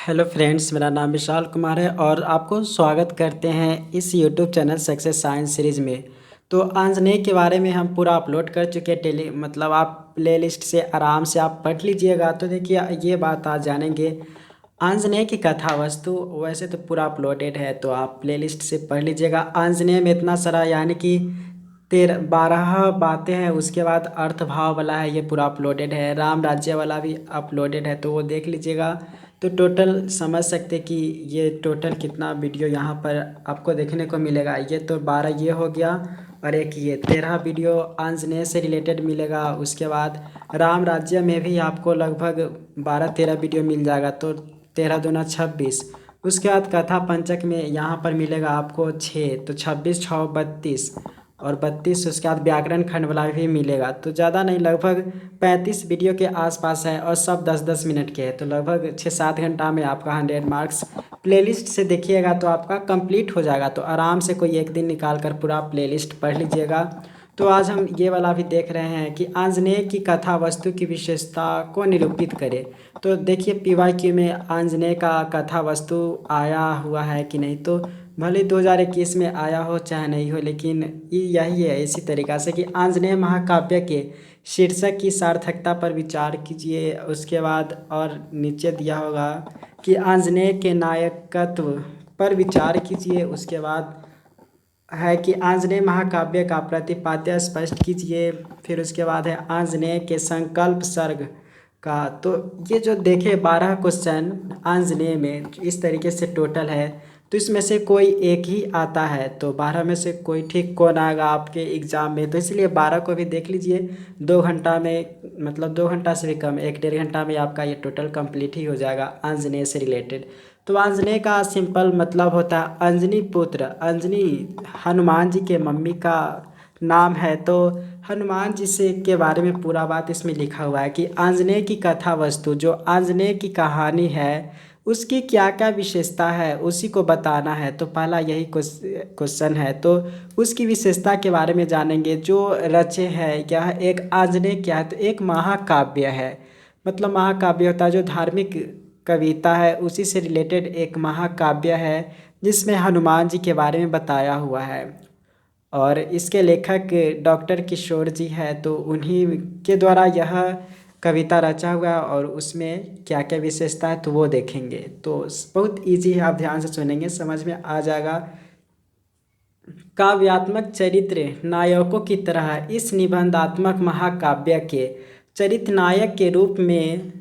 Hello friends, मेरा नाम विशाल कुमार है और आपको स्वागत करते हैं इस YouTube channel success science series में। तो आंजनेय के बारे में हम पूरा अपलोड कर चुके हैं। मतलब आप प्लेलिस्ट से आराम से आप पढ़ लीजिएगा। तो देखिए, ये बात आज जानेंगे आंजनेय की कथा वस्तु। वैसे तो पूरा अपलोडेड है, तो आप प्लेलिस्ट से पढ़ लीजिएगा। आंजनेय में इतना सारा यानी कि 12 बातें हैं। उसके बाद अर्थ भाव वाला है, ये पूरा अपलोडेड है। राम राज्य वाला भी अपलोडेड है, तो वो देख लीजिएगा। तो टोटल समझ सकते कि ये टोटल कितना वीडियो यहाँ पर आपको देखने को मिलेगा। ये तो 12 ये हो गया, और एक ये 13 वीडियो आंजनेय से रिलेटेड मिलेगा। उसके बाद राम राज्य में भी आपको लगभग 12-13 वीडियो मिल जाएगा, तो 13 दूना 26। उसके बाद कथा पंचक में यहाँ पर मिलेगा आपको 6, तो 26 6 32 और 32। उसके बाद व्याकरण खंड वाला भी मिलेगा। तो ज़्यादा नहीं, लगभग 35 वीडियो के आसपास है और सब 10-10 मिनट के हैं। तो लगभग 6-7 घंटा में आपका 100 मार्क्स प्लेलिस्ट से देखिएगा तो आपका कंप्लीट हो जाएगा। तो आराम से कोई एक दिन निकाल कर पूरा प्लेलिस्ट पढ़ लीजिएगा। तो आज हम ये वाला भी देख रहे हैं कि आंजनेय की कथा वस्तु की विशेषता को निरूपित करे। तो देखिए, पीवाईक्यू में आंजनेय का कथा वस्तु आया हुआ है कि नहीं। तो भले 2021 में आया हो चाहे नहीं हो, लेकिन यही है इसी तरीक़ा से कि आंजनेय महाकाव्य के शीर्षक की सार्थकता पर विचार कीजिए। उसके बाद और नीचे दिया होगा कि आंजनेय के नायकत्व पर विचार कीजिए। उसके बाद है कि आंजनेय महाकाव्य का प्रतिपाद्य स्पष्ट कीजिए। फिर उसके बाद है आंजनेय के संकल्प सर्ग का। तो ये जो देखे 12 क्वेश्चन आंजनेय में इस तरीके से टोटल है, तो इसमें से कोई एक ही आता है। तो 12 में से कोई ठीक कौन आएगा आपके एग्ज़ाम में, तो इसलिए 12 को भी देख लीजिए। 2 घंटा में, मतलब 2 घंटा से भी कम, 1-1.5 घंटा में आपका ये टोटल कंप्लीट ही हो जाएगा आंजनेय से रिलेटेड। तो आंजनेय का सिंपल मतलब होता है अंजनी पुत्र। अंजनी हनुमान जी के मम्मी का नाम है। तो हनुमान जी से के बारे में पूरा बात इसमें लिखा हुआ है कि आंजनेय की कथा वस्तु, जो आंजनेय की कहानी है, उसकी क्या क्या विशेषता है उसी को बताना है। तो पहला यही क्वेश्चन है। तो उसकी विशेषता के बारे में जानेंगे। जो रचे है क्या है, एक आंजनेय क्या है, तो एक महाकाव्य है। मतलब महाकाव्य होता है जो धार्मिक कविता है, उसी से रिलेटेड एक महाकाव्य है जिसमें हनुमान जी के बारे में बताया हुआ है। और इसके लेखक डॉक्टर किशोर जी है, तो उन्हीं के द्वारा यह कविता रचा हुआ है। और उसमें क्या क्या विशेषता है तो वो देखेंगे। तो बहुत इजी है, आप ध्यान से सुनेंगे समझ में आ जाएगा। काव्यात्मक चरित्र नायकों की तरह इस निबंधात्मक महाकाव्य के चरित्र नायक के रूप में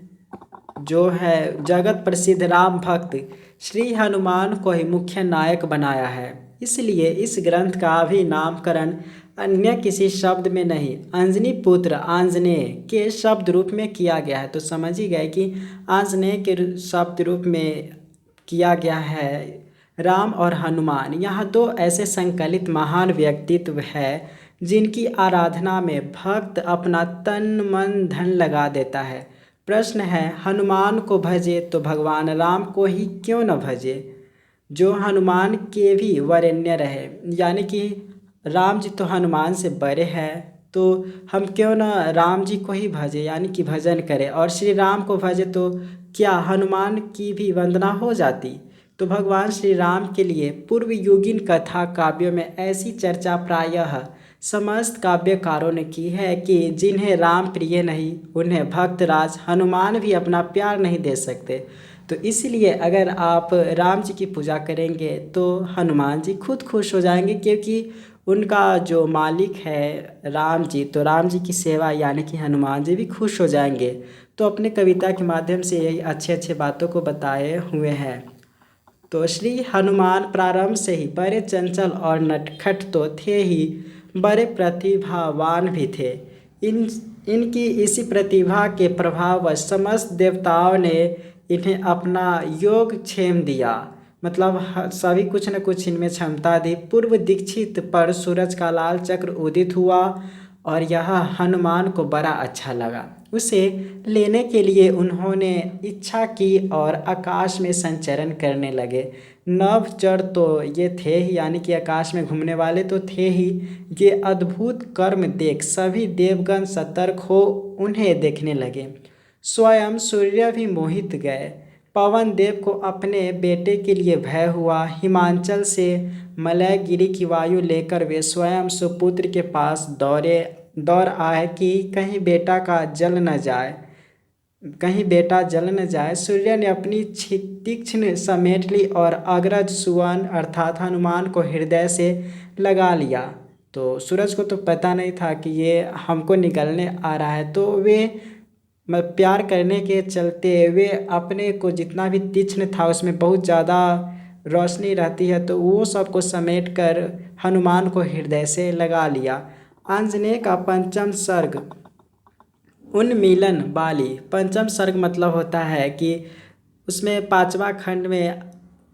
जो है जगत प्रसिद्ध राम भक्त श्री हनुमान को ही मुख्य नायक बनाया है। इसलिए इस ग्रंथ का भी नामकरण अन्य किसी शब्द में नहीं, अंजनी पुत्र आंजनेय के शब्द रूप में किया गया है। तो समझ ही गए कि आंजनेय के शब्द रूप में किया गया है। राम और हनुमान यहाँ दो ऐसे संकलित महान व्यक्तित्व है जिनकी आराधना में भक्त अपना तन मन धन लगा देता है। प्रश्न है, हनुमान को भजे तो भगवान राम को ही क्यों न भजे, जो हनुमान के भी वरेण्य रहे। यानी कि राम जी तो हनुमान से बड़े हैं, तो हम क्यों न राम जी को ही भजे, यानी कि भजन करें। और श्री राम को भजे तो क्या हनुमान की भी वंदना हो जाती। तो भगवान श्री राम के लिए पूर्व युगीन कथा काव्यों में ऐसी चर्चा प्रायः समस्त काव्यकारों ने की है कि जिन्हें राम प्रिय नहीं, उन्हें भक्तराज हनुमान भी अपना प्यार नहीं दे सकते। तो इसलिए अगर आप राम जी की पूजा करेंगे तो हनुमान जी खुद खुश हो जाएंगे, क्योंकि उनका जो मालिक है राम जी, तो राम जी की सेवा यानी कि हनुमान जी भी खुश हो जाएंगे। तो अपने कविता के माध्यम से यही अच्छे अच्छे बातों को बताए हुए हैं। तो श्री हनुमान प्रारंभ से ही बड़े चंचल और नटखट तो थे ही, बड़े प्रतिभावान भी थे। इनकी इसी प्रतिभा के प्रभाव समस्त देवताओं ने इन्हें अपना योग क्षेम दिया। मतलब सभी कुछ न कुछ इनमें क्षमता दी। पूर्व दीक्षित पर सूरज का लाल चक्र उदित हुआ और यह हनुमान को बड़ा अच्छा लगा। उसे लेने के लिए उन्होंने इच्छा की और आकाश में संचरण करने लगे। नभचर तो ये थे ही, यानी कि आकाश में घूमने वाले तो थे ही। ये अद्भुत कर्म देख सभी देवगण सतर्क हो उन्हें देखने लगे। स्वयं सूर्य भी मोहित गए। पवन देव को अपने बेटे के लिए भय हुआ। हिमाचल से मलयगिरी की वायु लेकर वे स्वयं सुपुत्र के पास दौड़ आए कि कहीं बेटा जल न जाए। सूर्य ने अपनी तीक्ष्ण समेट ली और अग्रज सुवन अर्थात हनुमान को हृदय से लगा लिया। तो सूरज को तो पता नहीं था कि ये हमको निगलने आ रहा है, तो वे प्यार करने के चलते वे अपने को जितना भी तीक्ष्ण था उसमें बहुत ज़्यादा रोशनी रहती है, तो वो सबको समेट कर हनुमान को हृदय से लगा लिया। आंजनेय का पंचम सर्ग उन्मीलन बाली। पंचम सर्ग मतलब होता है कि उसमें पांचवा खंड में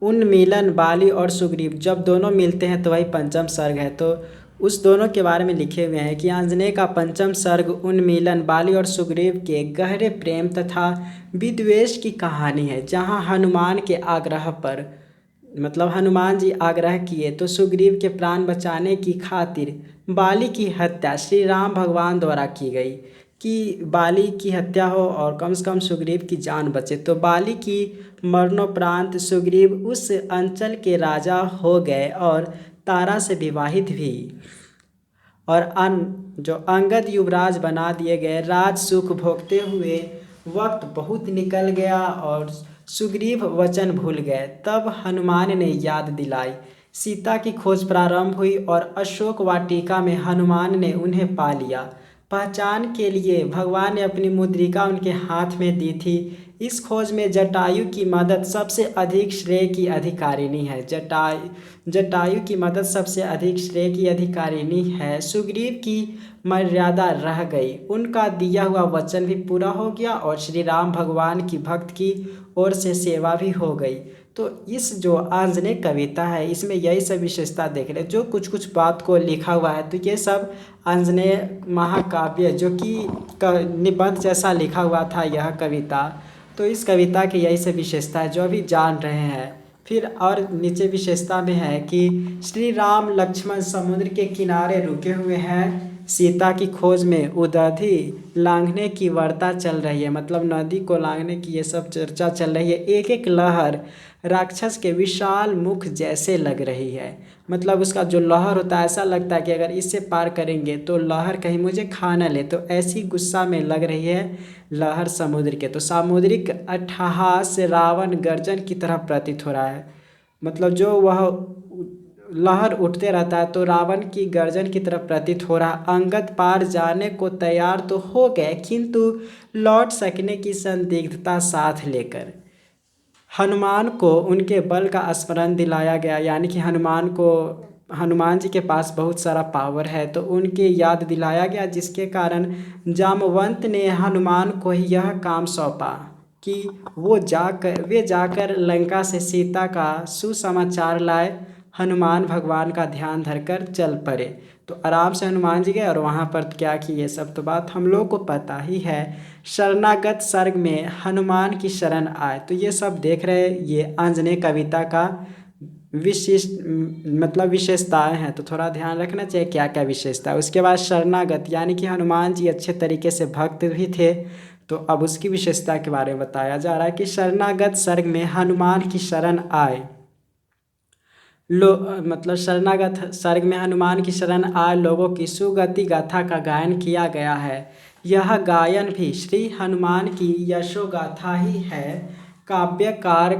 उन्मीलन बाली और सुग्रीव जब दोनों मिलते हैं तो वही पंचम सर्ग है। तो उस दोनों के बारे में लिखे हुए हैं कि आंजनेय का पंचम सर्ग उन्मीलन बाली और सुग्रीव के गहरे प्रेम तथा विद्वेष की कहानी है, जहां हनुमान के आग्रह पर मतलब हनुमान जी आग्रह किए तो सुग्रीव के प्राण बचाने की खातिर बाली की हत्या श्री राम भगवान द्वारा की गई कि बाली की हत्या हो और कम से कम सुग्रीव की जान बचे। तो बाली की मरणोपरांत सुग्रीव उस अंचल के राजा हो गए और तारा से विवाहित भी और जो अंगद युवराज बना दिए गए। राज सुख भोगते हुए वक्त बहुत निकल गया और सुग्रीव वचन भूल गए। तब हनुमान ने याद दिलाई, सीता की खोज प्रारंभ हुई और अशोक वाटिका में हनुमान ने उन्हें पा लिया। पहचान के लिए भगवान ने अपनी मुद्रिका उनके हाथ में दी थी। इस खोज में जटायु की मदद सबसे अधिक श्रेय की अधिकारिणी है। जटायु की मदद सबसे अधिक श्रेय की अधिकारिणी है। सुग्रीव की मर्यादा रह गई, उनका दिया हुआ वचन भी पूरा हो गया और श्री राम भगवान की भक्त की ओर से सेवा भी हो गई। तो इस जो आंजनेय कविता है इसमें यही सब विशेषता देख रहे हैं। जो कुछ कुछ बात को लिखा हुआ है तो ये सब आंजनेय महाकाव्य जो कि निबंध जैसा लिखा हुआ था यह कविता, तो इस कविता की यही सब विशेषता है जो अभी जान रहे हैं। फिर और नीचे विशेषता में है कि श्री राम लक्ष्मण समुद्र के किनारे रुके हुए हैं। सीता की खोज में उदधि लांघने की वार्ता चल रही है, मतलब नदी को लांघने की ये सब चर्चा चल रही है। एक एक लहर राक्षस के विशाल मुख जैसे लग रही है, मतलब उसका जो लहर होता है ऐसा लगता है कि अगर इससे पार करेंगे तो लहर कहीं मुझे खा न ले, तो ऐसी गुस्सा में लग रही है लहर समुद्र के। तो सामुद्रिक अट्टहास रावण गर्जन की तरह प्रतीत हो रहा है, मतलब जो वह लहर उठते रहता है तो रावण की गर्जन की तरफ प्रतीत हो रहा। अंगद पार जाने को तैयार तो हो गए किंतु लौट सकने की संदिग्धता साथ लेकर हनुमान को उनके बल का स्मरण दिलाया गया, यानी कि हनुमान जी के पास बहुत सारा पावर है तो उनके याद दिलाया गया, जिसके कारण जामवंत ने हनुमान को ही यह काम सौंपा कि वे जाकर लंका से सीता का सुसमाचार लाए। हनुमान भगवान का ध्यान धरकर चल पड़े, तो आराम से हनुमान जी गए और वहाँ पर क्या कि ये सब तो बात हम लोग को पता ही है। शरणागत सर्ग में हनुमान की शरण आए, तो ये सब देख रहे ये आंजनेय कविता का विशिष्ट मतलब विशेषताएं हैं, तो थोड़ा ध्यान रखना चाहिए क्या क्या विशेषता है। उसके बाद शरणागत यानी कि हनुमान जी अच्छे तरीके से भक्त भी थे, तो अब उसकी विशेषता के बारे में बताया जा रहा है कि शरणागत सर्ग में हनुमान की शरण आए मतलब शरणागत सर्ग में हनुमान की शरण आए लोगों की सुगति गाथा का गायन किया गया है। यह गायन भी श्री हनुमान की यशोगाथा ही है। काव्यकार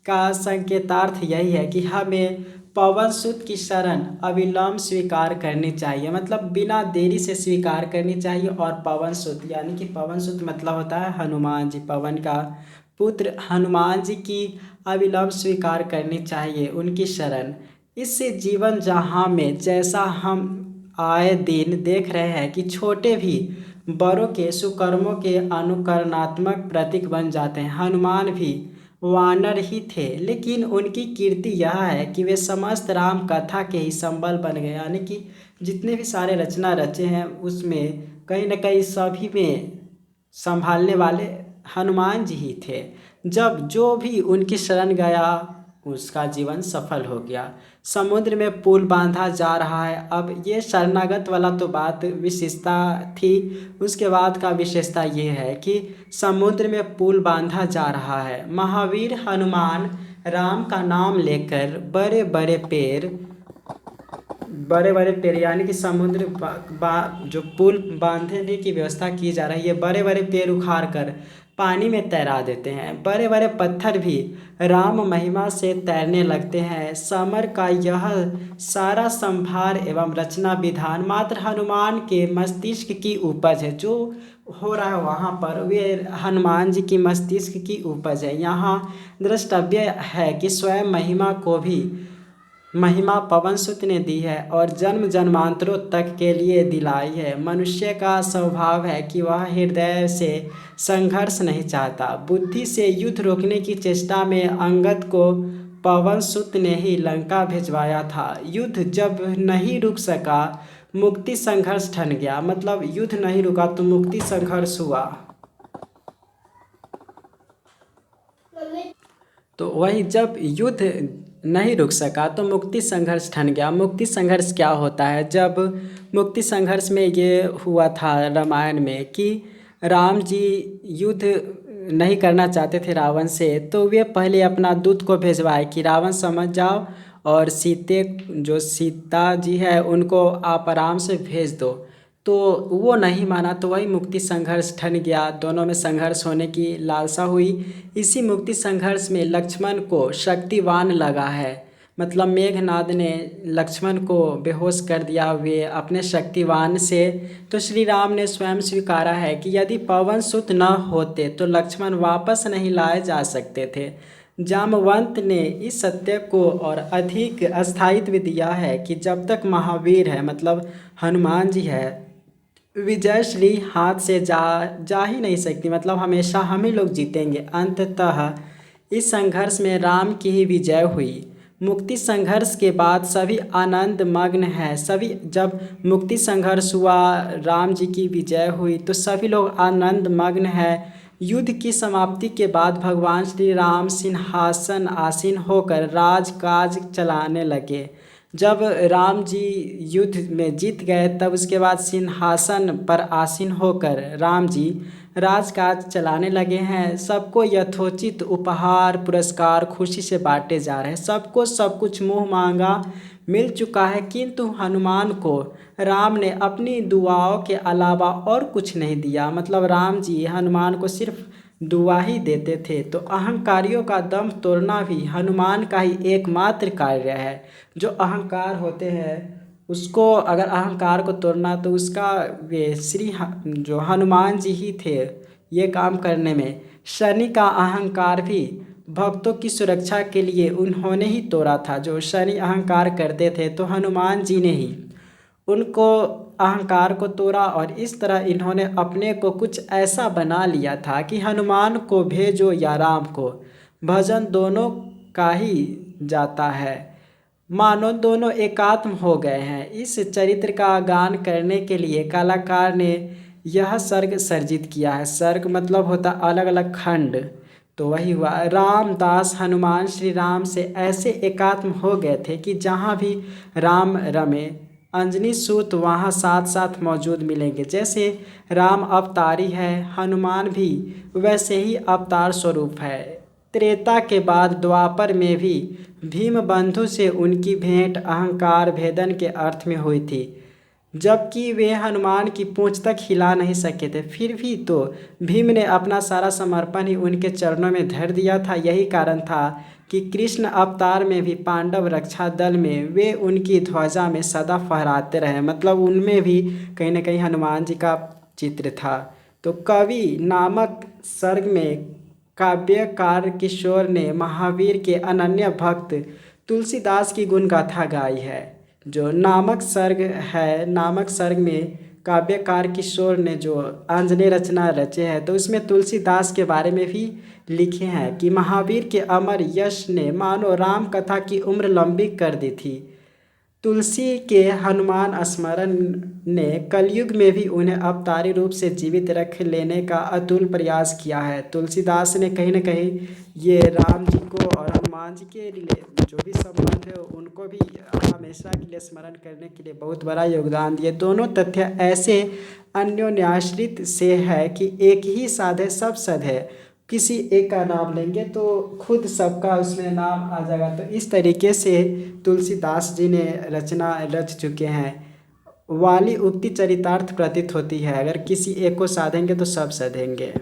का संकेतार्थ यही है कि हमें पवन सुत की शरण अविलंब स्वीकार करनी चाहिए, मतलब बिना देरी से स्वीकार करनी चाहिए। और पवन सुत यानी कि पवन सुत मतलब होता है हनुमान जी, पवन का पुत्र हनुमान जी की अविलंब स्वीकार करनी चाहिए उनकी शरण। इससे जीवन जहाँ में जैसा हम आए दिन देख रहे हैं कि छोटे भी बड़ों के सुकर्मों के अनुकरणात्मक प्रतीक बन जाते हैं। हनुमान भी वानर ही थे, लेकिन उनकी कीर्ति यह है कि वे समस्त राम कथा के ही संबल बन गए, यानी कि जितने भी सारे रचना रचे हैं उसमें कहीं न कहीं सभी में संभालने वाले हनुमान जी ही थे। जब जो भी उनकी शरण गया उसका जीवन सफल हो गया। समुद्र में पुल बांधा जा रहा है। अब ये शरणागत वाला तो बात विशेषता थी। उसके बाद का विशेषता ये है कि समुद्र में पुल बांधा जा रहा है। महावीर हनुमान राम का नाम लेकर बड़े बड़े पेड़ यानी कि समुद्र जो पुल बांधने की व्यवस्था की जा रही है, ये बड़े बड़े पेड़ उखाड़ कर पानी में तैरा देते हैं। बड़े बड़े पत्थर भी राम महिमा से तैरने लगते हैं। समर का यह सारा संभार एवं रचना विधान मात्र हनुमान के मस्तिष्क की उपज है। जो हो रहा है वहाँ पर वे हनुमान जी की मस्तिष्क की उपज है। यहाँ द्रष्टव्य है कि स्वयं महिमा पवन सुत ने दी है और जन्म जन्मांतरों तक के लिए दिलाई है। मनुष्य का स्वभाव है कि वह हृदय से संघर्ष नहीं चाहता। बुद्धि से युद्ध रोकने की चेष्टा में अंगद को पवन सुत ने ही लंका भिजवाया था। युद्ध जब नहीं रुक सका, मुक्ति संघर्ष ठन गया। मतलब युद्ध नहीं रुका तो मुक्ति संघर्ष हुआ। तो वही जब युद्ध नहीं रुक सका तो मुक्ति संघर्ष ठन गया। मुक्ति संघर्ष क्या होता है? जब मुक्ति संघर्ष में ये हुआ था रामायण में कि राम जी युद्ध नहीं करना चाहते थे रावण से, तो वे पहले अपना दूत को भेजवाए कि रावण समझ जाओ और सीता जी है उनको आप आराम से भेज दो। तो वो नहीं माना, तो वही मुक्ति संघर्ष ठन गया। दोनों में संघर्ष होने की लालसा हुई। इसी मुक्ति संघर्ष में लक्ष्मण को शक्तिवान लगा है। मतलब मेघनाद ने लक्ष्मण को बेहोश कर दिया वे अपने शक्तिवान से। तो श्री राम ने स्वयं स्वीकारा है कि यदि पवन सुत न होते तो लक्ष्मण वापस नहीं लाए जा सकते थे। जामवंत ने इस सत्य को और अधिक स्थायित्व दिया है कि जब तक महावीर है मतलब हनुमान जी है, विजय श्री हाथ से जा ही नहीं सकती। मतलब हमेशा हम ही लोग जीतेंगे। अंततः इस संघर्ष में राम की ही विजय हुई। मुक्ति संघर्ष के बाद सभी आनंद मग्न हैं। सभी जब मुक्ति संघर्ष हुआ, राम जी की विजय हुई, तो सभी लोग आनंद मग्न हैं। युद्ध की समाप्ति के बाद भगवान श्री राम सिंहासन आसीन होकर राजकाज चलाने लगे। जब राम जी युद्ध में जीत गए तब उसके बाद सिंहासन पर आसीन होकर राम जी राजकाज चलाने लगे हैं। सबको यथोचित उपहार पुरस्कार खुशी से बांटे जा रहे हैं। सबको सब कुछ मुँह मांगा मिल चुका है, किंतु हनुमान को राम ने अपनी दुआओं के अलावा और कुछ नहीं दिया। मतलब राम जी हनुमान को सिर्फ दुआ ही देते थे। तो अहंकारियों का दम तोड़ना भी हनुमान का ही एकमात्र कार्य है। जो अहंकार होते हैं उसको अगर अहंकार को तोड़ना तो उसका वे जो हनुमान जी ही थे ये काम करने में। शनि का अहंकार भी भक्तों की सुरक्षा के लिए उन्होंने ही तोड़ा था। जो शनि अहंकार करते थे तो हनुमान जी ने ही उनको अहंकार को तोड़ा और इस तरह इन्होंने अपने को कुछ ऐसा बना लिया था कि हनुमान को भेजो या राम को, भजन दोनों का ही जाता है। मानो दोनों एकात्म हो गए हैं। इस चरित्र का गान करने के लिए कलाकार ने यह सर्ग सर्जित किया है। सर्ग मतलब होता अलग अलग खंड। तो वही हुआ, रामदास हनुमान श्री राम से ऐसे एकात्म हो गए थे कि जहाँ भी राम रमे अंजनी सूत वहाँ साथ साथ मौजूद मिलेंगे। जैसे राम अवतारी है, हनुमान भी वैसे ही अवतार स्वरूप है। त्रेता के बाद द्वापर में भी भीम बंधु से उनकी भेंट अहंकार भेदन के अर्थ में हुई थी, जबकि वे हनुमान की पूंछ तक हिला नहीं सके थे। फिर भी तो भीम ने अपना सारा समर्पण ही उनके चरणों में धर दिया था। यही कारण था कि कृष्ण अवतार में भी पांडव रक्षा दल में वे उनकी ध्वजा में सदा फहराते रहे। मतलब उनमें भी कहीं ना कहीं हनुमान जी का चित्र था। तो कवि नामक सर्ग में काव्यकार किशोर ने महावीर के अनन्य भक्त तुलसीदास की गुण गाथा गाई है। जो नामक सर्ग है, नामक सर्ग में काव्यकार किशोर ने जो आंजनेय रचना रचे हैं तो उसमें तुलसीदास के बारे में भी लिखे हैं कि महावीर के अमर यश ने मानो राम कथा की उम्र लंबी कर दी थी। तुलसी के हनुमान स्मरण ने कलयुग में भी उन्हें अवतारी रूप से जीवित रख लेने का अतुल प्रयास किया है। तुलसीदास ने कहीं न कहीं ये राम जी को और हनुमान जी के जो भी संबंध है उनको भी हमेशा के लिए स्मरण करने के लिए बहुत बड़ा योगदान दिए। दोनों तथ्य ऐसे अन्योन्याश्रित से है कि एक ही साधे सब सध है। किसी एक का नाम लेंगे तो खुद सबका उसमें नाम आ जाएगा। तो इस तरीके से तुलसीदास जी ने रचना रच चुके हैं। वाली उक्ति चरितार्थ प्रतीत होती है, अगर किसी एक को साधेंगे तो सब सधेंगे।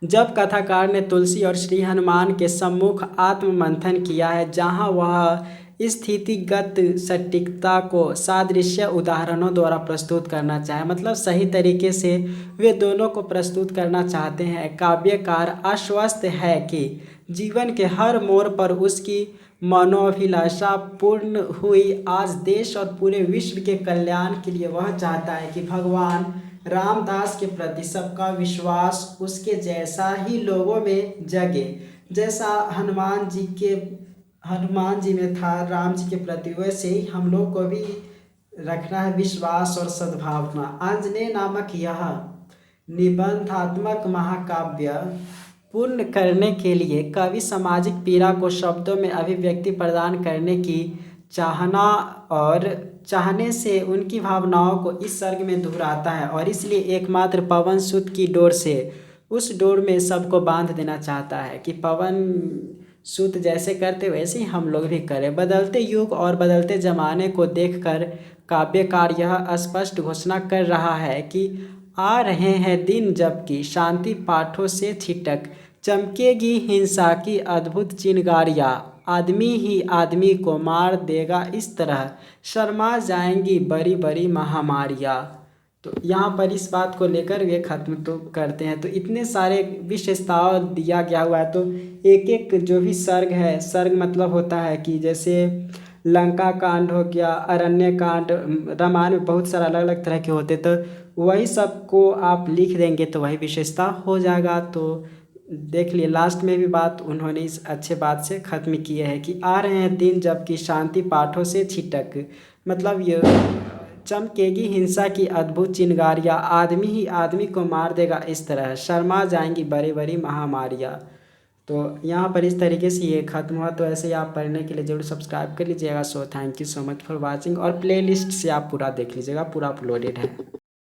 जब कथाकार ने तुलसी और श्री हनुमान के सम्मुख आत्ममंथन किया है, जहाँ वह स्थितिगत सटीकता को सादृश्य उदाहरणों द्वारा प्रस्तुत करना चाहे, मतलब सही तरीके से वे दोनों को प्रस्तुत करना चाहते हैं। काव्यकार आश्वस्त है कि जीवन के हर मोड़ पर उसकी मनोभिलाषा पूर्ण हुई। आज देश और पूरे विश्व के कल्याण के लिए वह चाहता है कि भगवान रामदास के प्रति सबका विश्वास उसके जैसा ही लोगों में जगे, जैसा हनुमान जी में था राम जी के प्रति, वैसे ही हम लोग को भी रखना है विश्वास और सद्भावना। आंजनेय नामक यह निबंधात्मक महाकाव्य पूर्ण करने के लिए कवि सामाजिक पीड़ा को शब्दों में अभिव्यक्ति प्रदान करने की चाहना और चाहने से उनकी भावनाओं को इस सर्ग में दोहराता है, और इसलिए एकमात्र पवन सुत की डोर से उस डोर में सबको बांध देना चाहता है कि पवन सुत जैसे करते वैसे ही हम लोग भी करें। बदलते युग और बदलते ज़माने को देखकर काव्यकार यह स्पष्ट घोषणा कर रहा है कि आ रहे हैं दिन जबकि शांति पाठों से छिटक चमकेगी हिंसा की अद्भुत चिंगारियाँ, आदमी ही आदमी को मार देगा इस तरह शर्मा जाएंगी बड़ी बड़ी महामारियाँ। तो यहाँ पर इस बात को लेकर वे ख़त्म तो करते हैं। तो इतने सारे विशेषताओं दिया गया हुआ है। तो एक एक जो भी सर्ग है, सर्ग मतलब होता है कि जैसे लंका कांड हो गया, अरण्य कांड, रामायण में बहुत सारा अलग अलग तरह के होते, तो वही सब को आप लिख देंगे तो वही विशेषता हो जाएगा। तो देख लिए लास्ट में भी बात उन्होंने इस अच्छे बात से ख़त्म किए है कि आ रहे हैं दिन जबकि शांति पाठों से छिटक, मतलब ये चमकेगी हिंसा की अद्भुत चिंगारियाँ, आदमी ही आदमी को मार देगा इस तरह शर्मा जाएंगी बड़ी बड़ी महामारियाँ। तो यहाँ पर इस तरीके से ये ख़त्म हुआ। तो ऐसे ही आप पढ़ने के लिए ज़रूर सब्सक्राइब कर लीजिएगा। So thank you so much for watching, और प्लेलिस्ट से आप पूरा देख लीजिएगा, पूरा अपलोडेड है।